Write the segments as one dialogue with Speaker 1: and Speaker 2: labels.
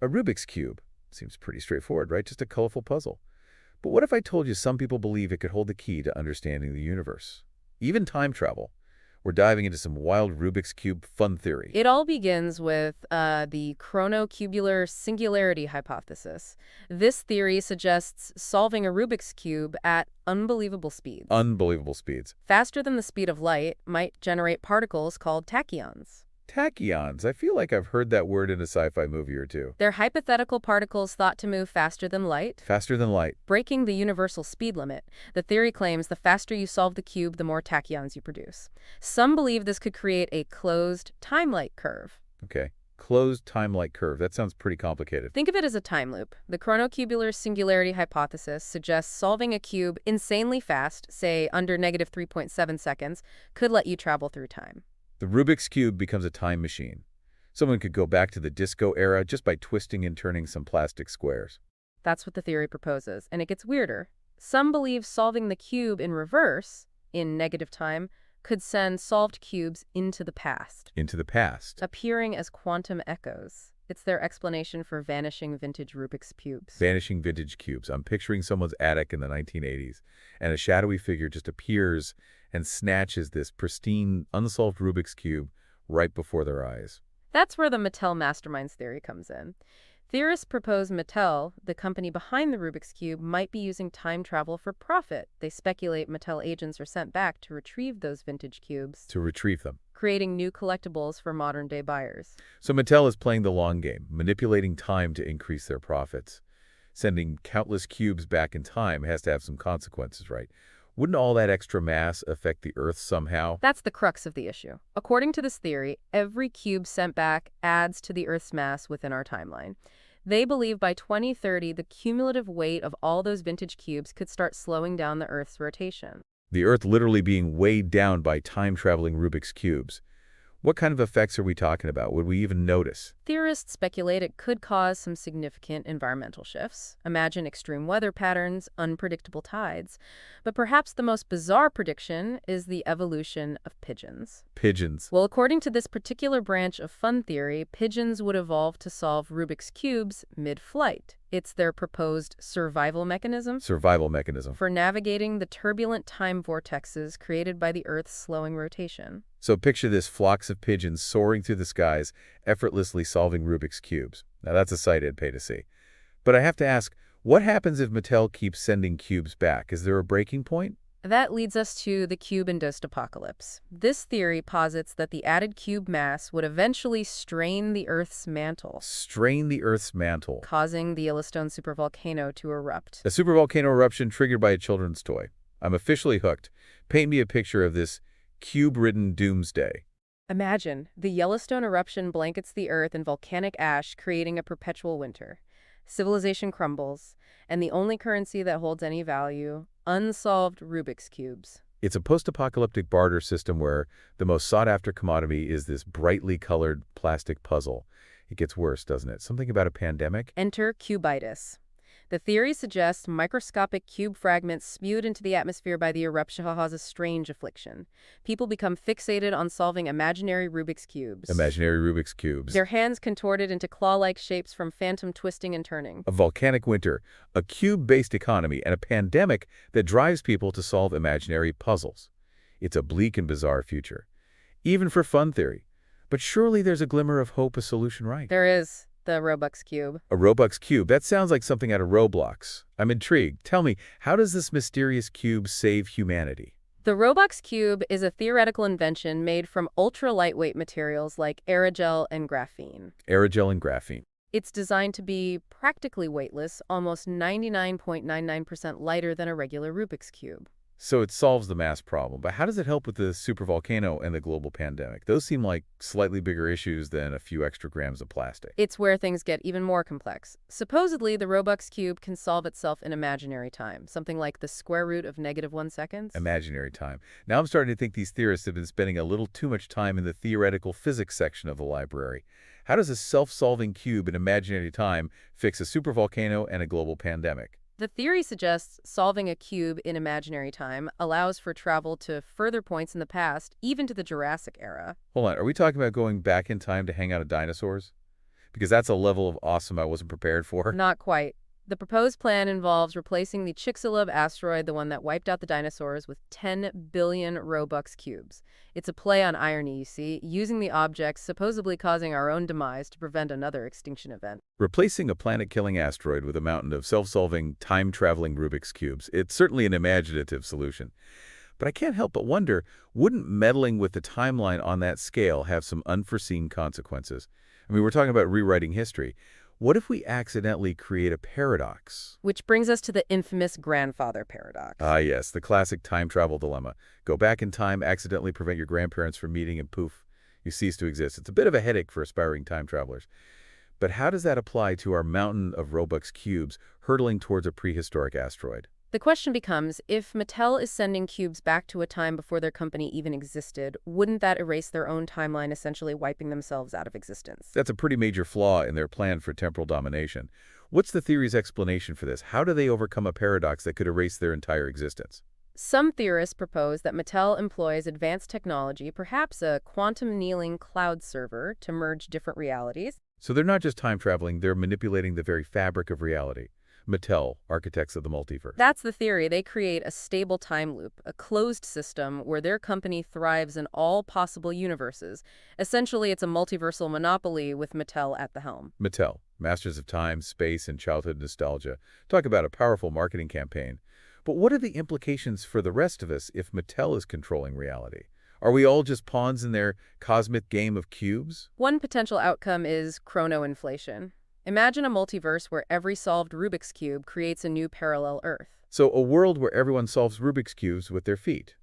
Speaker 1: A Rubik's Cube. Seems pretty straightforward, right? Just a colorful puzzle. But what if I told you some people believe it could hold the key to understanding the universe? Even time travel. We're diving into some wild Rubik's Cube fun theory.
Speaker 2: It all begins with the Chronocubular Singularity hypothesis. This theory suggests solving a Rubik's Cube at unbelievable speeds.
Speaker 1: Unbelievable speeds.
Speaker 2: Faster than the speed of light might generate particles called tachyons.
Speaker 1: Tachyons. I feel like I've heard that word in a sci-fi movie or two.
Speaker 2: They're hypothetical particles thought to move faster than light,
Speaker 1: Faster than light.
Speaker 2: breaking the universal speed limit. The theory claims the faster you solve the cube, the more tachyons you produce. Some believe this could create a closed time-like curve.
Speaker 1: Okay. Closed time-like curve. That sounds pretty complicated.
Speaker 2: Think of it as a time loop. The chronocubular singularity hypothesis suggests solving a cube insanely fast, say under negative 3.7 seconds, could let you travel through time.
Speaker 1: The Rubik's Cube becomes a time machine. Someone could go back to the disco era just by twisting and turning some plastic squares.
Speaker 2: That's what the theory proposes, and it gets weirder. Some believe solving the cube in reverse, in negative time, could send solved cubes into the past,
Speaker 1: Into the past.
Speaker 2: appearing as quantum echoes. It's their explanation for vanishing vintage Rubik's cubes.
Speaker 1: Vanishing vintage cubes. I'm picturing someone's attic in the 1980s, and a shadowy figure just appears and snatches this pristine, unsolved Rubik's Cube right before their eyes.
Speaker 2: That's where the Mattel masterminds theory comes in. Theorists propose Mattel, the company behind the Rubik's Cube, might be using time travel for profit. They speculate Mattel agents are sent back to retrieve those vintage cubes,
Speaker 1: To retrieve them.
Speaker 2: creating new collectibles for modern-day buyers.
Speaker 1: So Mattel is playing the long game, manipulating time to increase their profits. Sending countless cubes back in time has to have some consequences, right? Wouldn't all that extra mass affect the Earth somehow?
Speaker 2: That's the crux of the issue. According to this theory, every cube sent back adds to the Earth's mass within our timeline. They believe by 2030, the cumulative weight of all those vintage cubes could start slowing down the Earth's rotation.
Speaker 1: The Earth literally being weighed down by time-traveling Rubik's Cubes. What kind of effects are we talking about? Would we even notice?
Speaker 2: Theorists speculate it could cause some significant environmental shifts. Imagine extreme weather patterns, unpredictable tides. But perhaps the most bizarre prediction is the evolution of pigeons.
Speaker 1: Pigeons.
Speaker 2: Well, according to this particular branch of fun theory, pigeons would evolve to solve Rubik's Cubes mid-flight. It's their proposed survival mechanism
Speaker 1: Survival mechanism.
Speaker 2: for navigating the turbulent time vortexes created by the Earth's slowing rotation.
Speaker 1: So picture this flocks of pigeons soaring through the skies, effortlessly solving Rubik's Cubes. Now that's a sight I'd pay to see. But I have to ask, what happens if Mattel keeps sending cubes back? Is there a breaking point?
Speaker 2: That leads us to the cube-induced apocalypse. This theory posits that the added cube mass would eventually strain the Earth's mantle,
Speaker 1: Strain the Earth's mantle.
Speaker 2: causing the Yellowstone supervolcano to erupt.
Speaker 1: A supervolcano eruption triggered by a children's toy. I'm officially hooked. Paint me a picture of this cube-ridden doomsday.
Speaker 2: Imagine, the Yellowstone eruption blankets the Earth in volcanic ash, creating a perpetual winter. Civilization crumbles, and the only currency that holds any value, unsolved Rubik's Cubes.
Speaker 1: It's a post-apocalyptic barter system where the most sought-after commodity is this brightly colored plastic puzzle. It gets worse, doesn't it? Something about a pandemic?
Speaker 2: Enter cubitis. The theory suggests microscopic cube fragments spewed into the atmosphere by the eruption cause a strange affliction. People become fixated on solving imaginary Rubik's Cubes.
Speaker 1: Imaginary Rubik's Cubes.
Speaker 2: Their hands contorted into claw-like shapes from phantom twisting and turning.
Speaker 1: A volcanic winter, a cube-based economy, and a pandemic that drives people to solve imaginary puzzles. It's a bleak and bizarre future, even for fun theory. But surely there's a glimmer of hope, a solution, right?
Speaker 2: There is the Robux Cube.
Speaker 1: A Robux cube, that sounds like something out of Roblox. I'm intrigued. Tell me, how does this mysterious cube save humanity?
Speaker 2: The Robux Cube is a theoretical invention made from ultra-lightweight materials like aerogel and graphene.
Speaker 1: Aerogel and graphene.
Speaker 2: It's designed to be practically weightless, almost 99.99% lighter than a regular Rubik's Cube.
Speaker 1: So it solves the mass problem, but how does it help with the supervolcano and the global pandemic? Those seem like slightly bigger issues than a few extra grams of plastic.
Speaker 2: It's where things get even more complex. Supposedly, the Robux Cube can solve itself in imaginary time, something like the square root of -1 seconds.
Speaker 1: Imaginary time. Now I'm starting to think these theorists have been spending a little too much time in the theoretical physics section of the library. How does a self-solving cube in imaginary time fix a supervolcano and a global pandemic?
Speaker 2: The theory suggests solving a cube in imaginary time allows for travel to further points in the past, even to the Jurassic era.
Speaker 1: Hold on, are we talking about going back in time to hang out with dinosaurs? Because that's a level of awesome I wasn't prepared for.
Speaker 2: Not quite. The proposed plan involves replacing the Chicxulub asteroid, the one that wiped out the dinosaurs, with 10 billion Robux cubes. It's a play on irony, you see, using the objects supposedly causing our own demise to prevent another extinction event.
Speaker 1: Replacing a planet-killing asteroid with a mountain of self-solving, time-traveling Rubik's Cubes, it's certainly an imaginative solution. But I can't help but wonder, wouldn't meddling with the timeline on that scale have some unforeseen consequences? I mean, we're talking about rewriting history. What if we accidentally create a paradox?
Speaker 2: Which brings us to the infamous grandfather paradox.
Speaker 1: Ah, yes, the classic time travel dilemma. Go back in time, accidentally prevent your grandparents from meeting, and poof, you cease to exist. It's a bit of a headache for aspiring time travelers. But how does that apply to our mountain of Robux cubes hurtling towards a prehistoric asteroid?
Speaker 2: The question becomes, if Mattel is sending cubes back to a time before their company even existed, wouldn't that erase their own timeline, essentially wiping themselves out of existence?
Speaker 1: That's a pretty major flaw in their plan for temporal domination. What's the theory's explanation for this? How do they overcome a paradox that could erase their entire existence?
Speaker 2: Some theorists propose that Mattel employs advanced technology, perhaps a quantum annealing cloud server, to merge different realities.
Speaker 1: So they're not just time traveling, they're manipulating the very fabric of reality. Mattel, architects of the multiverse.
Speaker 2: That's the theory. They create a stable time loop, a closed system where their company thrives in all possible universes. Essentially, it's a multiversal monopoly with Mattel at the helm.
Speaker 1: Mattel, masters of time, space, and childhood nostalgia. Talk about a powerful marketing campaign. But what are the implications for the rest of us if Mattel is controlling reality? Are we all just pawns in their cosmic game of cubes?
Speaker 2: One potential outcome is chronoinflation. Imagine a multiverse where every solved Rubik's Cube creates a new parallel Earth.
Speaker 1: So a world where everyone solves Rubik's Cubes with their feet.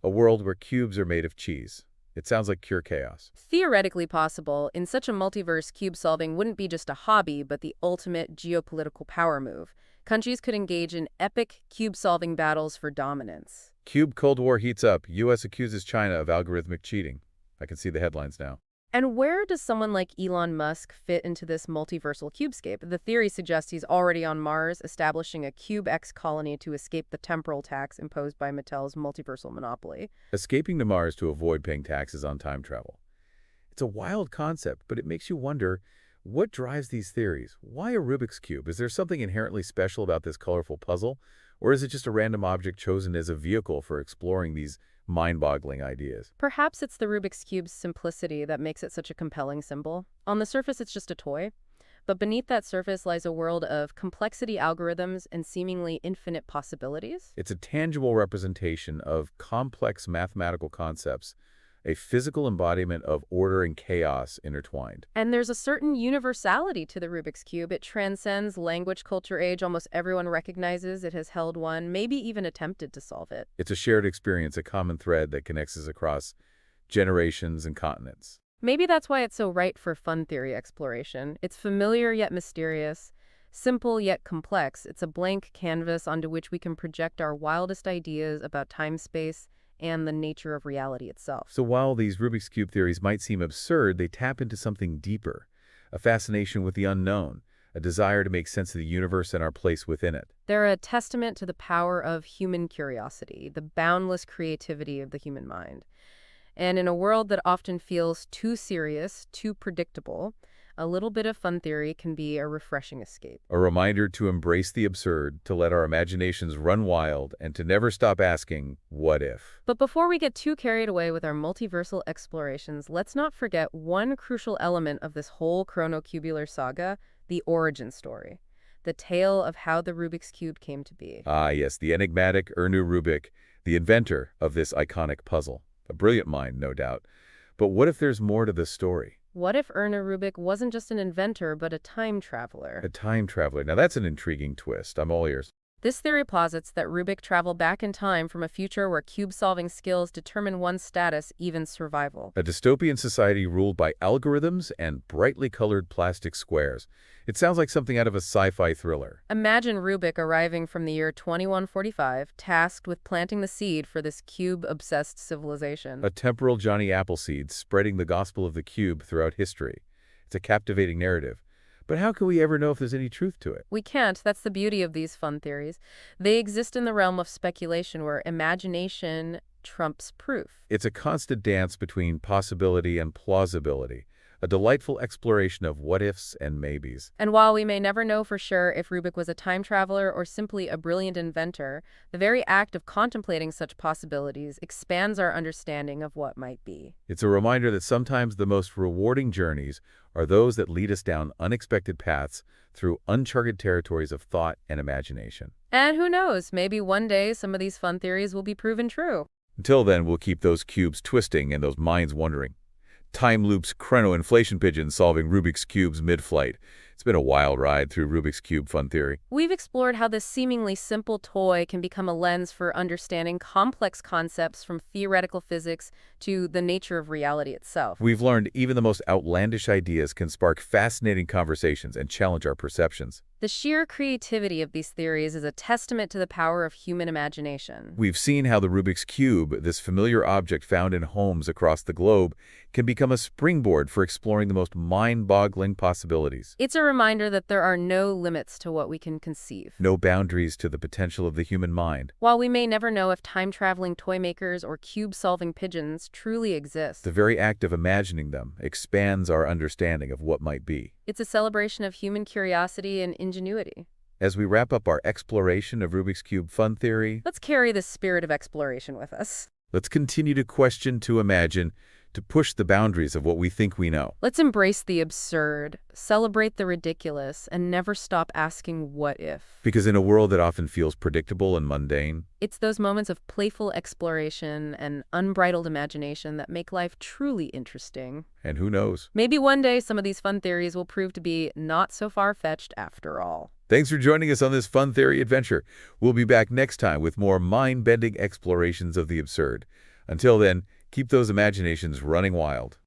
Speaker 1: A world where cubes are made of cheese. It sounds like pure chaos.
Speaker 2: Theoretically possible, in such a multiverse, cube solving wouldn't be just a hobby, but the ultimate geopolitical power move. Countries could engage in epic cube-solving battles for dominance.
Speaker 1: Cube Cold War heats up. U.S. accuses China of algorithmic cheating. I can see the headlines now.
Speaker 2: And where does someone like Elon Musk fit into this multiversal cubescape? The theory suggests he's already on Mars, establishing a Cube X colony to escape the temporal tax imposed by Mattel's multiversal monopoly.
Speaker 1: Escaping to Mars to avoid paying taxes on time travel. It's a wild concept, but it makes you wonder, what drives these theories? Why a Rubik's Cube? Is there something inherently special about this colorful puzzle? Or is it just a random object chosen as a vehicle for exploring these mind-boggling ideas?
Speaker 2: Perhaps it's the Rubik's Cube's simplicity that makes it such a compelling symbol. On the surface, it's just a toy. But beneath that surface lies a world of complexity algorithms and seemingly infinite possibilities.
Speaker 1: It's a tangible representation of complex mathematical concepts, a physical embodiment of order and chaos intertwined.
Speaker 2: And there's a certain universality to the Rubik's Cube. It transcends language, culture, age. Almost everyone recognizes it has held one, maybe even attempted to solve it.
Speaker 1: It's a shared experience, a common thread that connects us across generations and continents.
Speaker 2: Maybe that's why it's so right for fun theory exploration. It's familiar yet mysterious, simple yet complex. It's a blank canvas onto which we can project our wildest ideas about time, space, and the nature of reality itself.
Speaker 1: So while these Rubik's Cube theories might seem absurd, they tap into something deeper, a fascination with the unknown, a desire to make sense of the universe and our place within it.
Speaker 2: They're a testament to the power of human curiosity, the boundless creativity of the human mind. And in a world that often feels too serious, too predictable, a little bit of fun theory can be a refreshing escape.
Speaker 1: A reminder to embrace the absurd, to let our imaginations run wild, and to never stop asking, what if?
Speaker 2: But before we get too carried away with our multiversal explorations, let's not forget one crucial element of this whole Chronocubular saga, the origin story. The tale of how the Rubik's Cube came to be.
Speaker 1: Ah, yes, the enigmatic Erno Rubik, the inventor of this iconic puzzle. A brilliant mind, no doubt. But what if there's more to this story?
Speaker 2: What if Erno Rubik wasn't just an inventor, but a time traveler?
Speaker 1: A time traveler. Now that's an intriguing twist. I'm all ears.
Speaker 2: This theory posits that Rubik traveled back in time from a future where cube-solving skills determine one's status, even survival.
Speaker 1: A dystopian society ruled by algorithms and brightly colored plastic squares. It sounds like something out of a sci-fi thriller.
Speaker 2: Imagine Rubik arriving from the year 2145, tasked with planting the seed for this cube-obsessed civilization.
Speaker 1: A temporal Johnny Appleseed spreading the gospel of the cube throughout history. It's a captivating narrative. But how can we ever know if there's any truth to it?
Speaker 2: We can't. That's the beauty of these fun theories. They exist in the realm of speculation where imagination trumps proof.
Speaker 1: It's a constant dance between possibility and plausibility, a delightful exploration of what-ifs and maybes.
Speaker 2: And while we may never know for sure if Rubik was a time traveler or simply a brilliant inventor, the very act of contemplating such possibilities expands our understanding of what might be.
Speaker 1: It's a reminder that sometimes the most rewarding journeys are those that lead us down unexpected paths through uncharted territories of thought and imagination.
Speaker 2: And who knows, maybe one day some of these fun theories will be proven true.
Speaker 1: Until then, we'll keep those cubes twisting and those minds wondering. Time loops, inflation pigeons solving Rubik's Cubes mid-flight. It's been a wild ride through Rubik's Cube fun theory.
Speaker 2: We've explored how this seemingly simple toy can become a lens for understanding complex concepts from theoretical physics to the nature of reality itself.
Speaker 1: We've learned even the most outlandish ideas can spark fascinating conversations and challenge our perceptions.
Speaker 2: The sheer creativity of these theories is a testament to the power of human imagination.
Speaker 1: We've seen how the Rubik's Cube, this familiar object found in homes across the globe, can become a springboard for exploring the most mind-boggling possibilities.
Speaker 2: It's a reminder that there are no limits to what we can conceive.
Speaker 1: No boundaries to the potential of the human mind.
Speaker 2: While we may never know if time-traveling toy makers or cube-solving pigeons truly exist,
Speaker 1: The very act of imagining them expands our understanding of what might be.
Speaker 2: it's a celebration of human curiosity and ingenuity.
Speaker 1: As we wrap up our exploration of Rubik's Cube fun theory,
Speaker 2: Let's carry this spirit of exploration with us.
Speaker 1: let's continue to question, to imagine, to push the boundaries of what we think we know.
Speaker 2: Let's embrace the absurd, celebrate the ridiculous, and never stop asking what if.
Speaker 1: Because in a world that often feels predictable and mundane,
Speaker 2: It's those moments of playful exploration and unbridled imagination that make life truly interesting.
Speaker 1: and who knows?
Speaker 2: Maybe one day some of these fun theories will prove to be not so far-fetched after all.
Speaker 1: Thanks for joining us on this fun theory adventure. We'll be back next time with more mind-bending explorations of the absurd. Until then, keep those imaginations running wild.